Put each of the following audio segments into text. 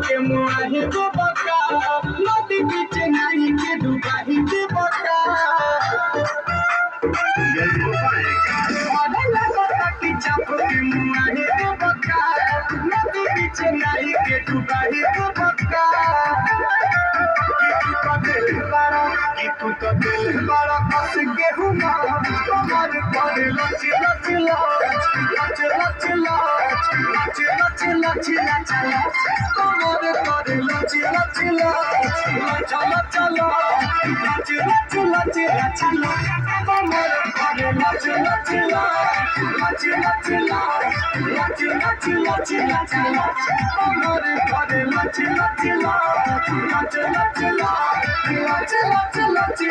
के मुआही को बका नदी बीच नहीं के डुबाही के बका की चाप के मुआही को बका नदी बीच नहीं के डुबाही को बका तू तो दिल बड़ा फंस के हुआ कमर पर लच लच लच लच लच लच लच लच लच कमर पर लच लच लच लच लच लच लच लच लच कमर पर लच लच लच लच लच लच लच लच लच कमर पर लच लच लच लच लच लच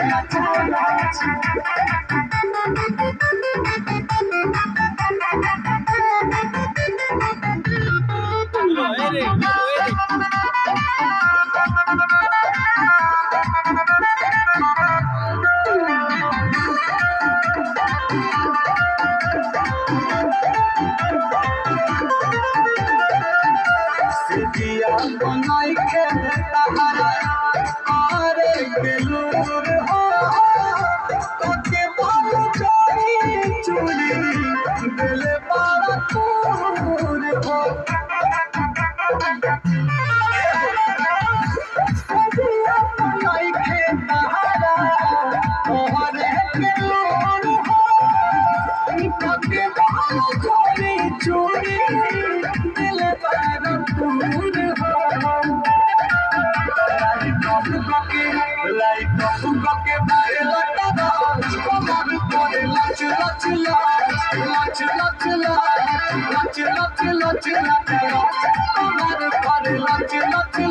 लच बनाई के तहरा और बेलूर हो के बाल चोरी चूड़ी दिल बारा तूर हो बनाई के तहरा और बेलूर हो के बाल चोरी चूड़ी दिल बारा तूर हो के बारे लटा कमर पर लच लच लच लच लच लच लच लच कमर पर लच लच लच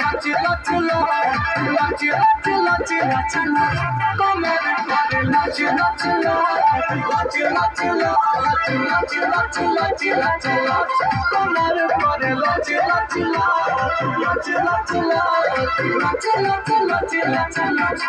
लच लच लच लच कमर पर लच लच लच लच लच लच लच लच कमर पर लच लच लच लच लच लच लच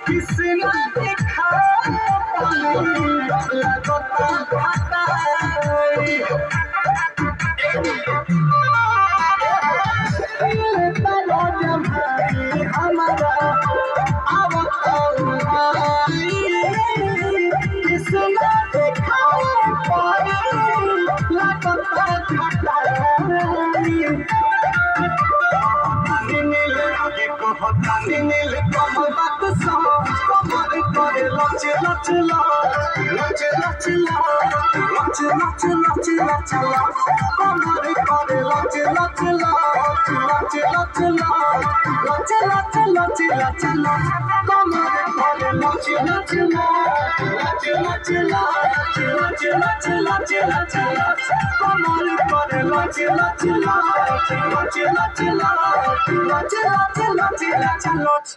किसने देखा लच लच लच लच लच लच लच लच कमर पर लच लच लच लच लच लच लच लच लच कमर पर लच लच लच लच लच लच लच लच लच कमर पर लच लच लच लच लच लच लच लच लच लच